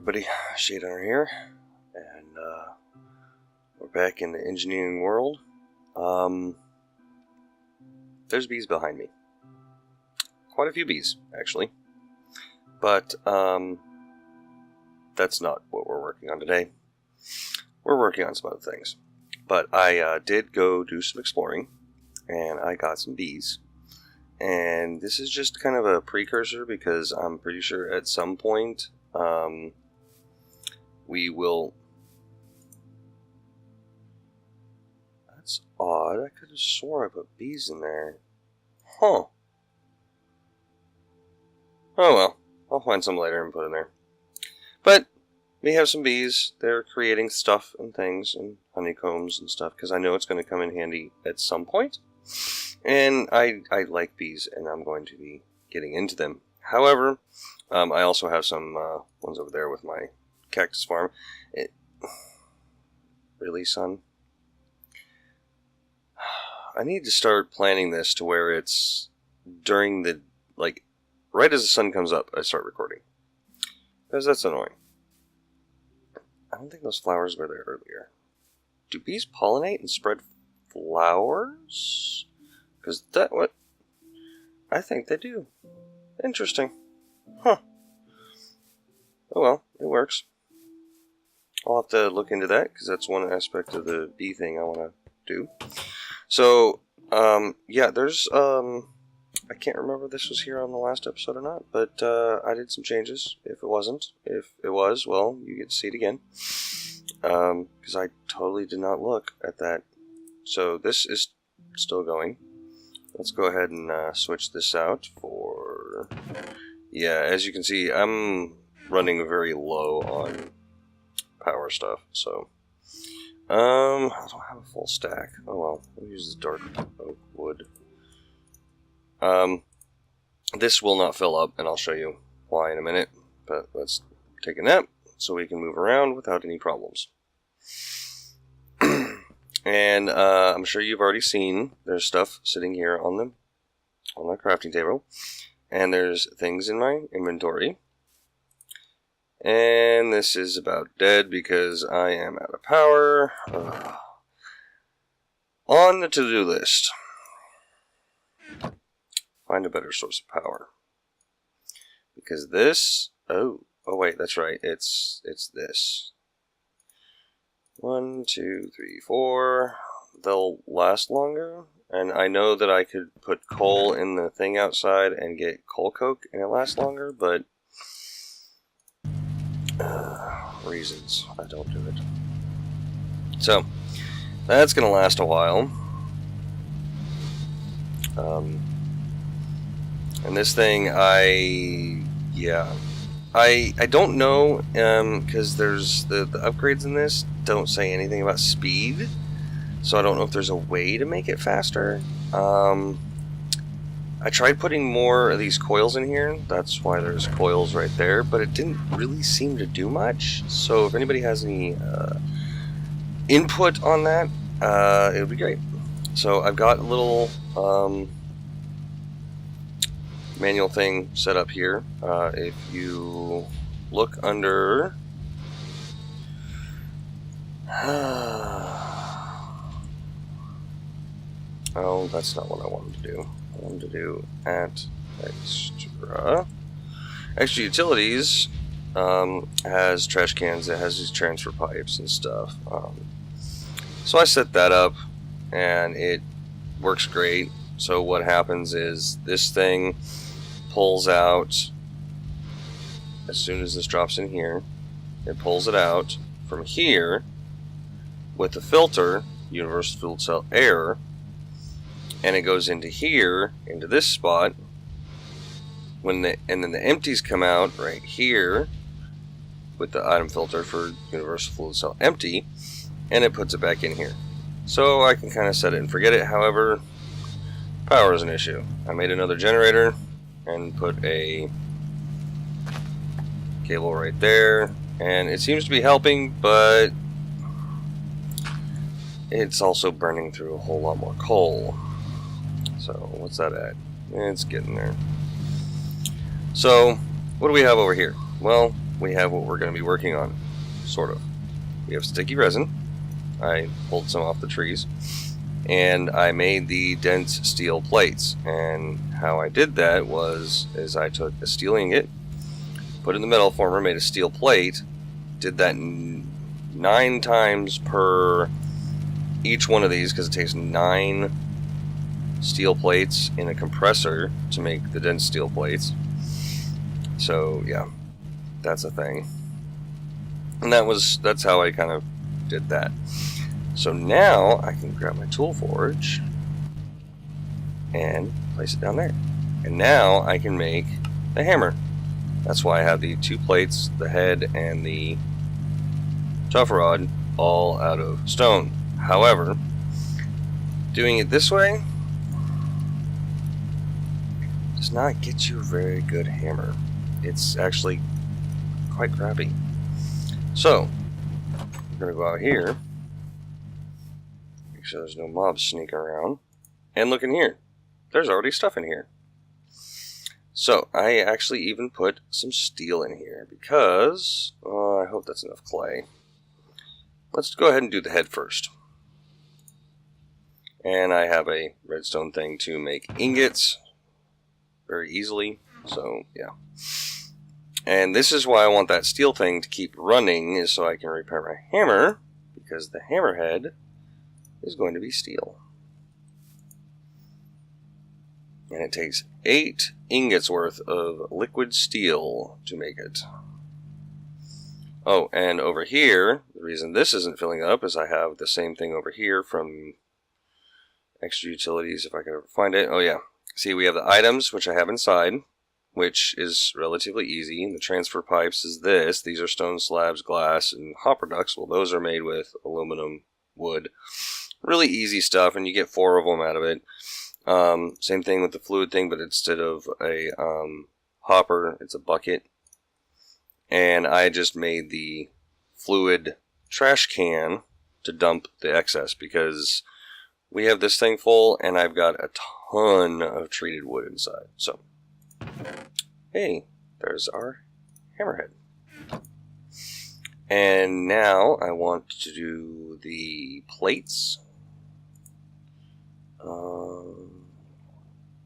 everybody, Shade Hunter here, and we're back in the engineering world. There's bees behind me. Quite a few bees, actually. But that's not what we're working on today. We're working on some other things. But I did go do some exploring, and I got some bees. And this is just kind of a precursor because I'm pretty sure at some point we will... That's odd. I could have swore I put bees in there. Huh. Oh well. I'll find some later and put in there. But we have some bees. They're creating stuff and things and honeycombs and stuff because I know it's going to come in handy at some point. And I like bees, and I'm going to be getting into them. However, I also have some ones over there with my cactus farm. Really, son? I need to start planning this to where it's during the, like, right as the sun comes up, I start recording. Because that's annoying. I don't think those flowers were there earlier. Do bees pollinate and spread flowers? Because that, what? I think they do. Interesting. Huh. Oh well, it works. I'll have to look into that, because that's one aspect of the bee thing I want to do. So, yeah, there's, I can't remember if this was here on the last episode or not, but I did some changes. If it wasn't, if it was, well, you get to see it again. Because I totally did not look at that. So this is still going. Let's go ahead and switch this out for... Yeah, as you can see, I'm running very low on power stuff, so... I don't have a full stack. Oh well, I'll use this dark oak wood. This will not fill up, and I'll show you why in a minute. But let's take a nap so we can move around without any problems. And I'm sure you've already seen there's stuff sitting here on the crafting table, and there's things in my inventory. And this is about dead because I am out of power. On the to-do list, find a better source of power. Because this... Oh wait, that's right. It's this. 1, 2, 3, 4. They'll last longer. And I know that I could put coal in the thing outside and get coal coke and it lasts longer, but... reasons I don't do it. So, that's going to last a while. And this thing, I don't know, because there's the upgrades in this don't say anything about speed, so I don't know if there's a way to make it faster. I tried putting more of these coils in here, that's why there's coils right there, but it didn't really seem to do much, so if anybody has any input on that, it would be great. So I've got a little manual thing set up here. If you look under... Oh, that's not what I wanted to do. I wanted to do at extra utilities has trash cans, it has these transfer pipes and stuff. So I set that up and it works great. So what happens is this thing pulls out as soon as this drops in here. It pulls it out from here with the filter, universal fuel cell air, and it goes into here, into this spot, and then the empties come out right here with the item filter for universal fluid cell empty, and it puts it back in here. So I can kind of set it and forget it. However, power is an issue. I made another generator and put a cable right there, and it seems to be helping, but it's also burning through a whole lot more coal. So what's that at? It's getting there. So what do we have over here? Well, we have what we're going to be working on, sort of. We have sticky resin. I pulled some off the trees. And I made the dense steel plates. And how I did that is I took a steel ingot, put it in the metal former, made a steel plate, did that 9 times per each one of these, because it takes 9 steel plates in a compressor to make the dense steel plates. So yeah, that's a thing. And that's how I kind of did that. So now I can grab my tool forge and place it down there. And now I can make a hammer. That's why I have the 2 plates, the head, and the tough rod all out of stone. However, doing it this way does not get you a very good hammer. It's actually quite crappy. So, we're going to go out here, make sure there's no mobs sneaking around, and look in here. There's already stuff in here. So, I actually even put some steel in here because, I hope that's enough clay. Let's go ahead and do the head first. And I have a redstone thing to make ingots very easily, so yeah. And this is why I want that steel thing to keep running, is so I can repair my hammer, because the hammerhead is going to be steel. And it takes 8 ingots worth of liquid steel to make it. Oh, and over here, the reason this isn't filling up is I have the same thing over here from extra utilities, if I can ever find it. Oh yeah, see, we have the items, which I have inside, which is relatively easy. The transfer pipes is this. These are stone slabs, glass, and hopper ducts. Well, those are made with aluminum, wood. Really easy stuff, and you get 4 of them out of it. Same thing with the fluid thing, but instead of a hopper, it's a bucket. And I just made the fluid trash can to dump the excess, because we have this thing full, and I've got a ton of treated wood inside. So, hey, there's our hammerhead. And now I want to do the plates.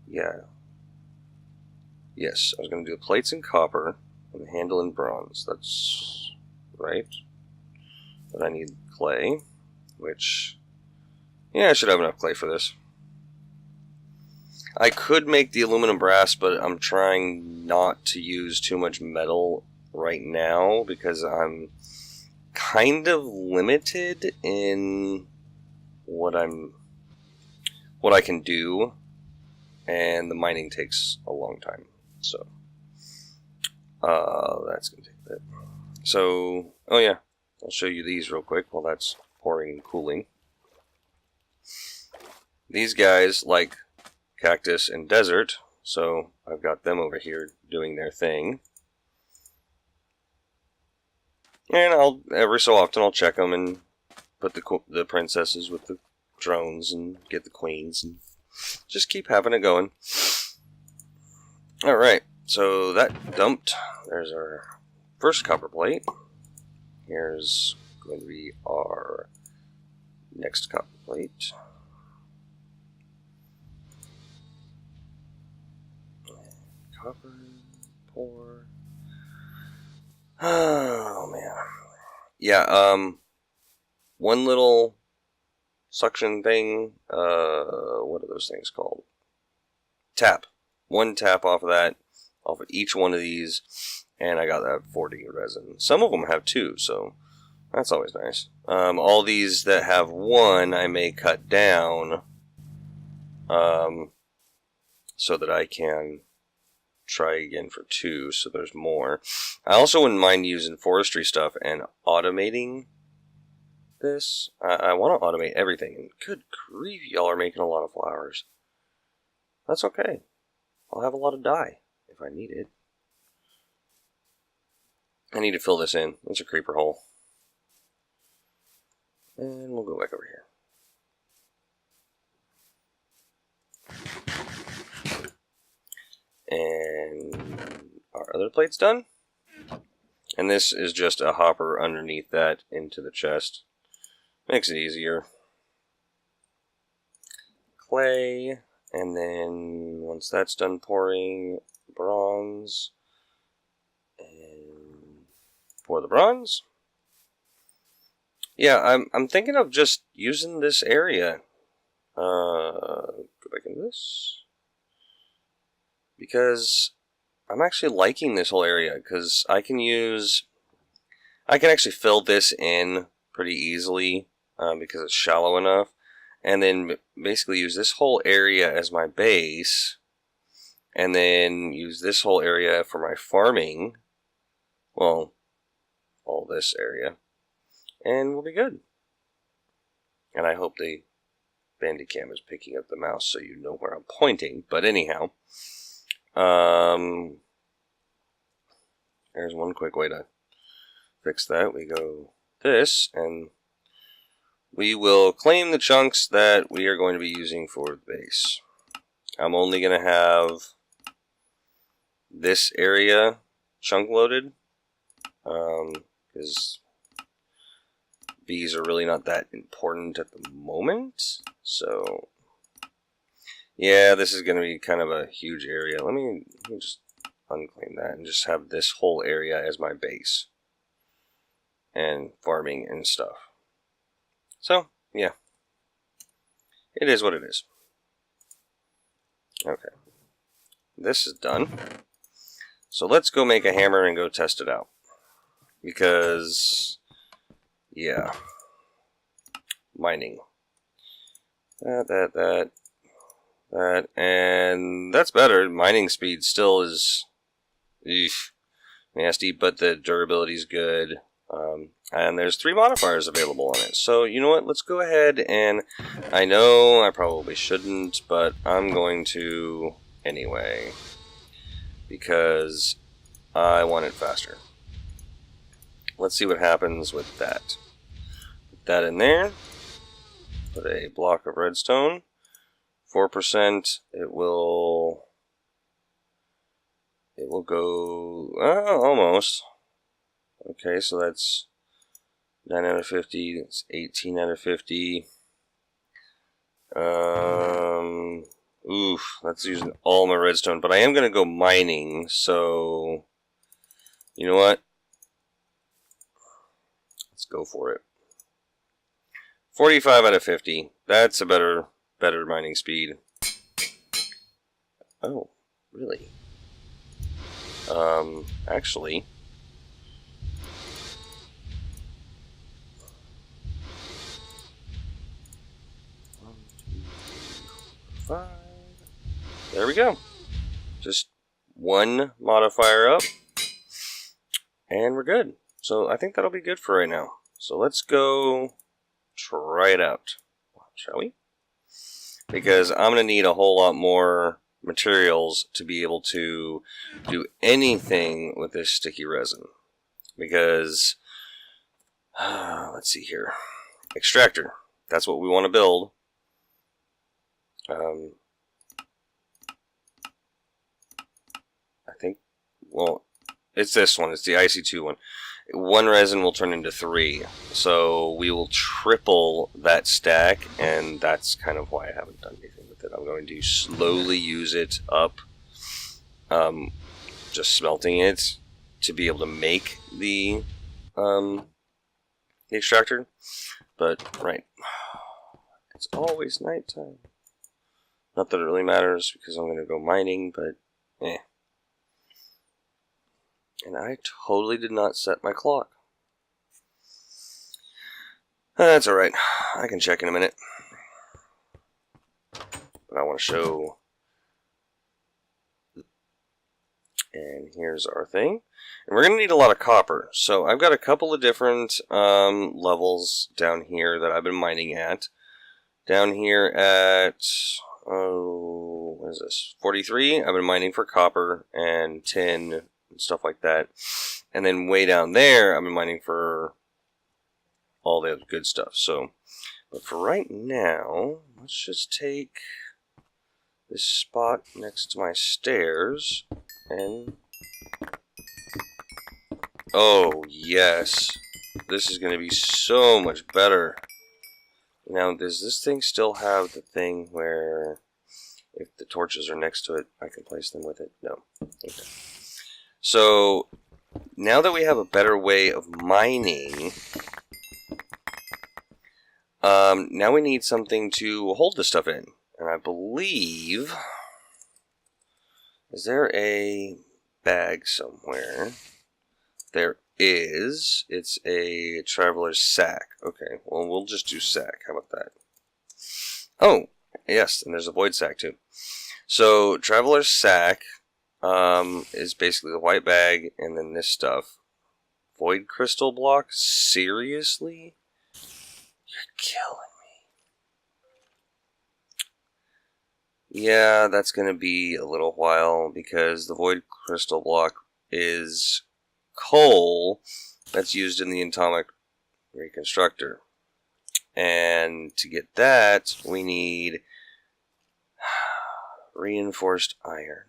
Yeah. Yes, I was going to do the plates in copper and the handle in bronze. That's right. But I need clay, which... yeah, I should have enough clay for this. I could make the aluminum brass, but I'm trying not to use too much metal right now because I'm kind of limited in what I can do, and the mining takes a long time. So that's gonna take a bit. So, oh yeah, I'll show you these real quick while that's pouring and cooling. These guys like cactus and desert, so I've got them over here doing their thing. And every so often I'll check them and put the princesses with the drones and get the queens and just keep having it going. Alright, so that dumped. There's our first copper plate. Here's going to be our next copper plate. Copper, pour. Oh man. Yeah, one little suction thing, what are those things called? Tap. One tap off of each one of these, and I got that 40 resin. Some of them have 2, so that's always nice. All these that have 1, I may cut down, so that I can try again for 2, so there's more. I also wouldn't mind using forestry stuff and automating this. I want to automate everything, and good grief, y'all are making a lot of flowers. That's okay. I'll have a lot of dye if I need it. I need to fill this in. It's a creeper hole. And we'll go back over here. And our other plate's done. And this is just a hopper underneath that into the chest. Makes it easier. Clay, and then once that's done pouring, bronze, and pour the bronze. Yeah, I'm thinking of just using this area. Go back into this. Because I'm actually liking this whole area, because I can actually fill this in pretty easily, because it's shallow enough, and then basically use this whole area as my base, and then use this whole area for my farming. Well, all this area. And we'll be good. And I hope the Bandicam is picking up the mouse so you know where I'm pointing. But anyhow, there's one quick way to fix that. We go this, and we will claim the chunks that we are going to be using for the base. I'm only going to have this area chunk loaded, because bees are really not that important at the moment. So yeah, this is going to be kind of a huge area. Let me just unclaim that and just have this whole area as my base and farming and stuff. So yeah, it is what it is. Okay, this is done. So let's go make a hammer and go test it out. Because, yeah, mining. That, and that's better. Mining speed still is nasty, but the durability is good. And there's 3 modifiers available on it. So, you know what? Let's go ahead and, I know I probably shouldn't, but I'm going to anyway. Because I want it faster. Let's see what happens with that. Put that in there. Put a block of redstone. 4%. It will go almost. Okay, so that's 9 out of 50. It's 18 out of 50. That's using all my redstone. But I am going to go mining, so you know what? Let's go for it. 45 out of 50. That's a better mining speed. Oh, really? Actually, there we go. Just one modifier up, and we're good. So I think that'll be good for right now. So let's go try it out, shall we? Because I'm going to need a whole lot more materials to be able to do anything with this sticky resin. Because, let's see here. Extractor. That's what we want to build. I think, well, it's this one. It's the IC2 one. 1 resin will turn into 3. So we will triple that stack, and that's kind of why I haven't done anything with it. I'm going to slowly use it up, just smelting it to be able to make the extractor. But, right, it's always nighttime. Not that it really matters, because I'm going to go mining, but, eh. And I totally did not set my clock. That's alright. I can check in a minute. But I want to show. And here's our thing. And we're going to need a lot of copper. So I've got a couple of different levels down here that I've been mining at. Down here at, what is this? 43. I've been mining for copper and tin and stuff like that. And then way down there, I've been mining for all the other good stuff. So, but for right now, let's just take this spot next to my stairs and Oh, yes. This is going to be so much better. Now, does this thing still have the thing where if the torches are next to it, I can place them with it? No. Okay. So, now that we have a better way of mining, now we need something to hold this stuff in. And I believe... Is there a bag somewhere? There is. It's a traveler's sack. Okay, well, we'll just do sack. How about that? Oh, yes, and there's a void sack, too. So, traveler's sack is basically the white bag, and then this stuff. Void crystal block? Seriously? You're killing me. Yeah, that's going to be a little while, because the void crystal block is coal that's used in the atomic reconstructor. And to get that, we need reinforced iron,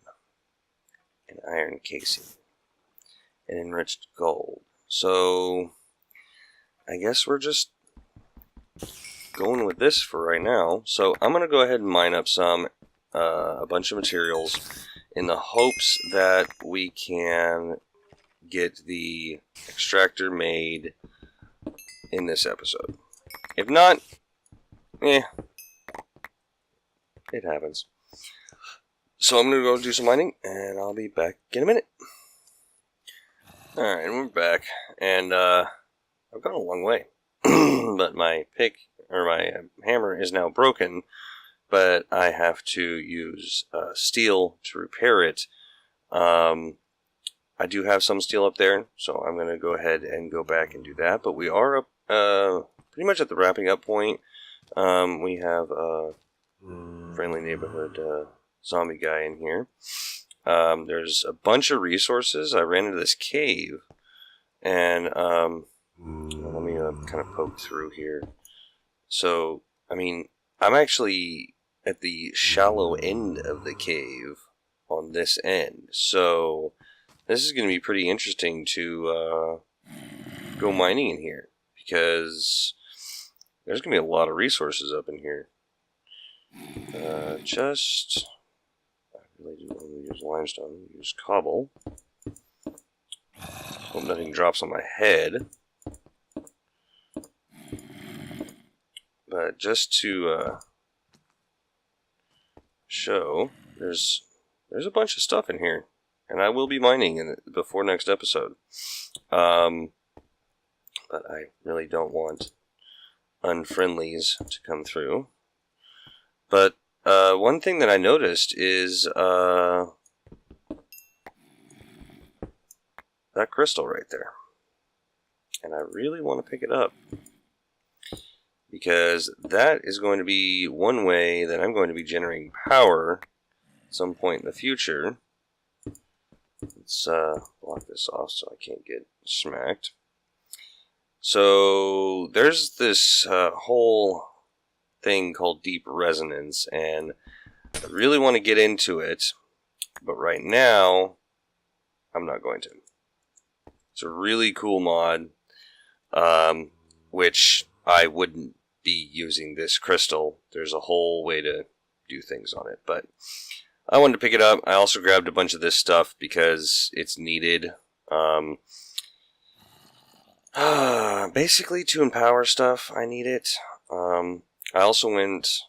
an iron casing, and enriched gold. So, I guess we're just going with this for right now. So, I'm going to go ahead and mine up a bunch of materials in the hopes that we can get the extractor made in this episode. If not, it happens. So I'm going to go do some mining, and I'll be back in a minute. Alright, we're back, and I've gone a long way. But my pick, or my hammer is now broken, but I have to use steel to repair it. I do have some steel up there, so I'm going to go ahead and go back and do that. But we are up, pretty much at the wrapping up point. We have a friendly neighborhood zombie guy in here. There's a bunch of resources. I ran into this cave, and let me kind of poke through here. So, I mean, I'm actually at the shallow end of the cave on this end. So, this is going to be pretty interesting to go mining in here, because there's going to be a lot of resources up in here. I really do want to use limestone. Use cobble. Hope nothing drops on my head. But just to show, there's a bunch of stuff in here, and I will be mining before next episode. But I really don't want unfriendlies to come through. But one thing that I noticed is that crystal right there. And I really want to pick it up, because that is going to be one way that I'm going to be generating power at some point in the future. Let's block this off so I can't get smacked. So there's this whole thing called deep resonance, and I really want to get into it, but right now I'm not going to. It's a really cool mod, which I wouldn't be using this crystal. There's a whole way to do things on it, but I wanted to pick it up. I also grabbed a bunch of this stuff because it's needed. Basically to empower stuff, I need it. I also went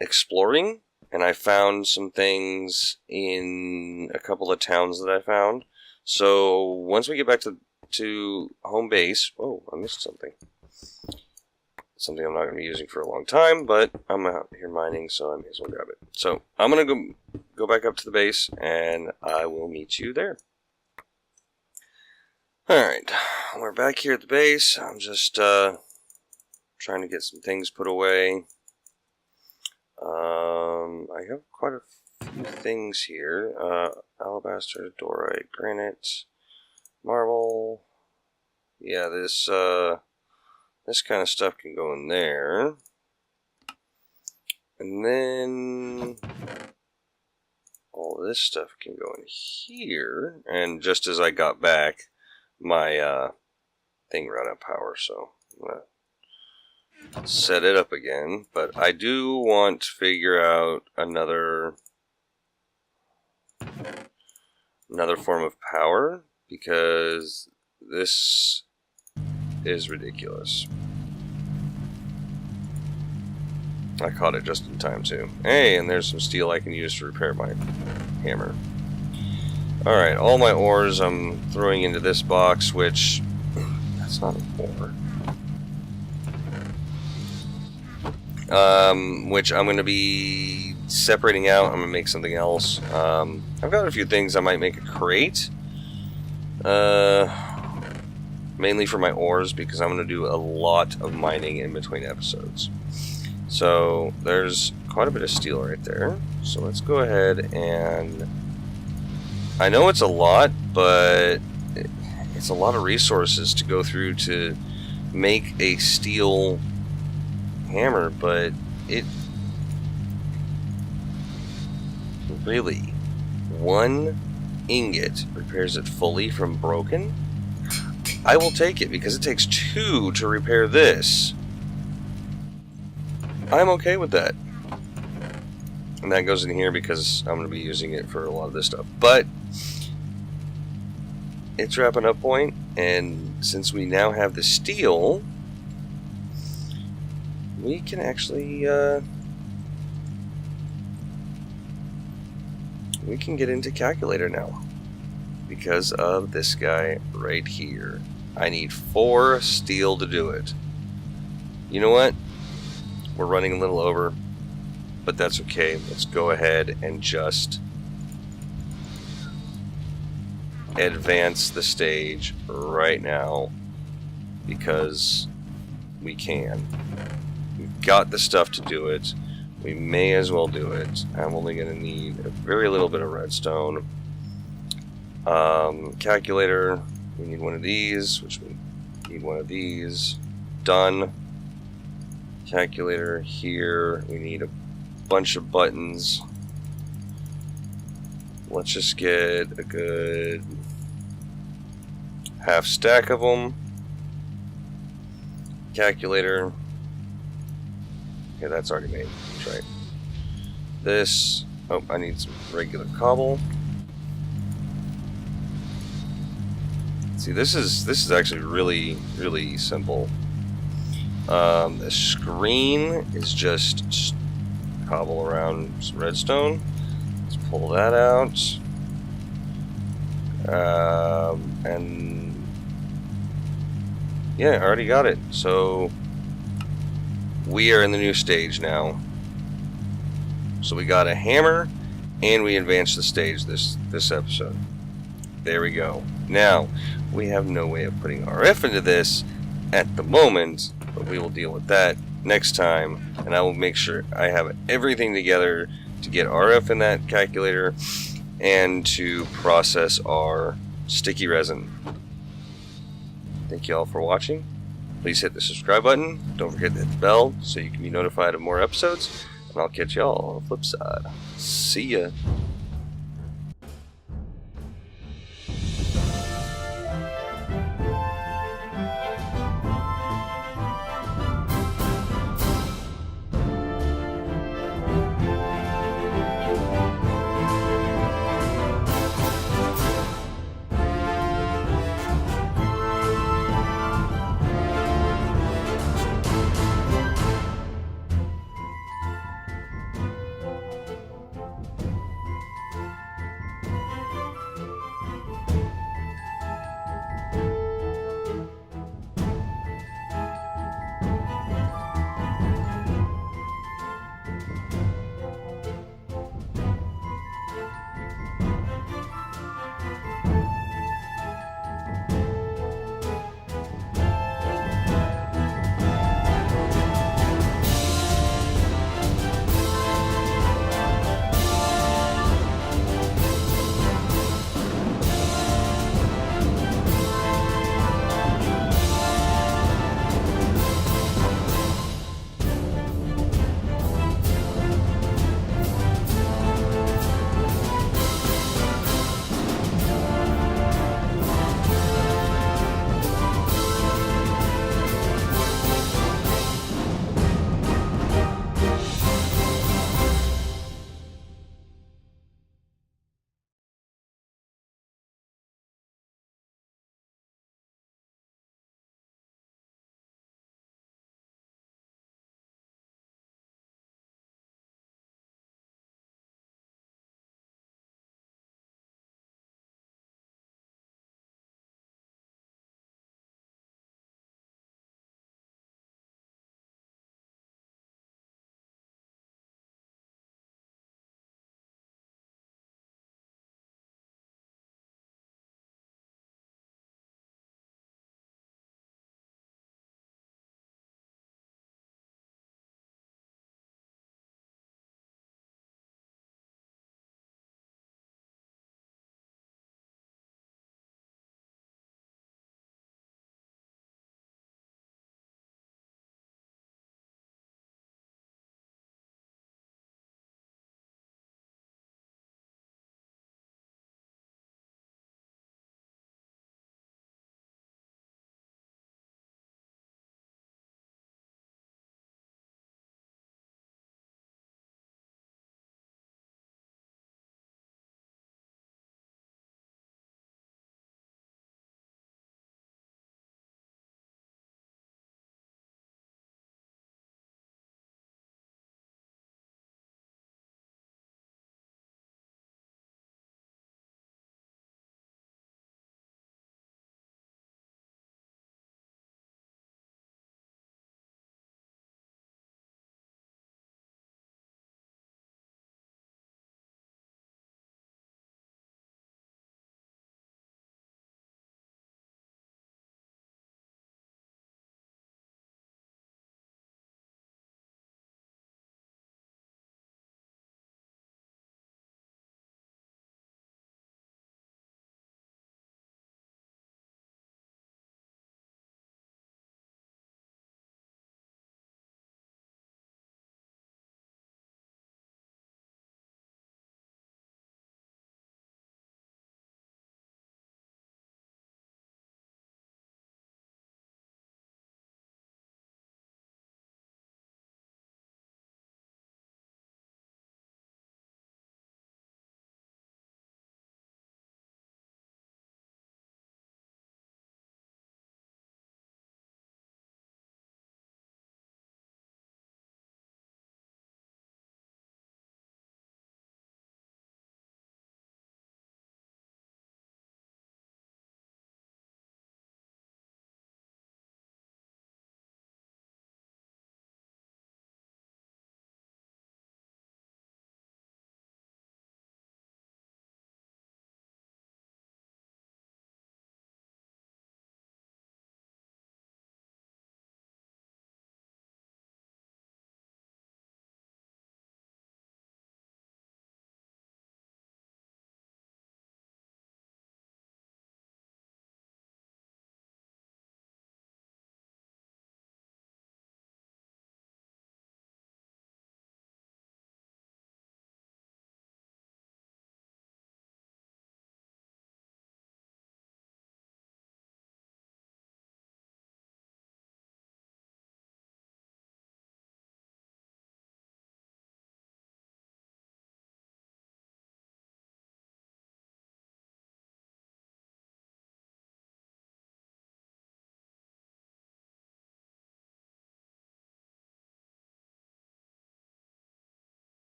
exploring, and I found some things in a couple of towns that I found. So once we get back to home base, oh, I missed something. Something I'm not going to be using for a long time, but I'm out here mining, so I may as well grab it. So I'm going to go back up to the base, and I will meet you there. Alright, we're back here at the base. I'm just trying to get some things put away. I have quite a few things here. Alabaster, dorite, granite, marble. Yeah, this kind of stuff can go in there. And then all this stuff can go in here. And just as I got back, my thing ran out of power, so I'm gonna set it up again. But I do want to figure out another form of power, because this is ridiculous. I caught it just in time too. Hey, and there's some steel I can use to repair my hammer. Alright, all my ores I'm throwing into this box, which... that's not an ore. Which I'm going to be separating out. I'm going to make something else. I've got a few things. I might make a crate. Mainly for my ores, because I'm going to do a lot of mining in between episodes. So there's quite a bit of steel right there. So let's go ahead and... I know it's a lot, but it's a lot of resources to go through to make a steel hammer, but it... really, 1 ingot repairs it fully from broken? I will take it, because it takes 2 to repair this. I'm okay with that. And that goes in here because I'm going to be using it for a lot of this stuff. But it's wrapping up point, and since we now have the steel, we can actually we can get into calculator now because of this guy right here. I need 4 steel to do it. You know what? We're running a little over, but that's okay. Let's go ahead and just advance the stage right now, because we can. We've got the stuff to do it. We may as well do it. I'm only going to need a very little bit of redstone. Calculator, we need one of these, which we need one of these. Done. Calculator here, we need a bunch of buttons. Let's just get a good half stack of them. Calculator. Okay, that's already made. That's right. This. Oh, I need some regular cobble. See, this is actually really simple. The screen is just cobble around some redstone. Let's pull that out. And yeah, I already got it. So we are in the new stage now. So we got a hammer, and we advanced the stage this episode. There we go. Now, we have no way of putting RF into this at the moment, but we will deal with that next time, and I will make sure I have everything together to get RF in that calculator and to process our sticky resin. Thank you all for watching. Please hit the subscribe button. Don't forget to hit the bell so you can be notified of more episodes, and I'll catch y'all on the flip side. See ya.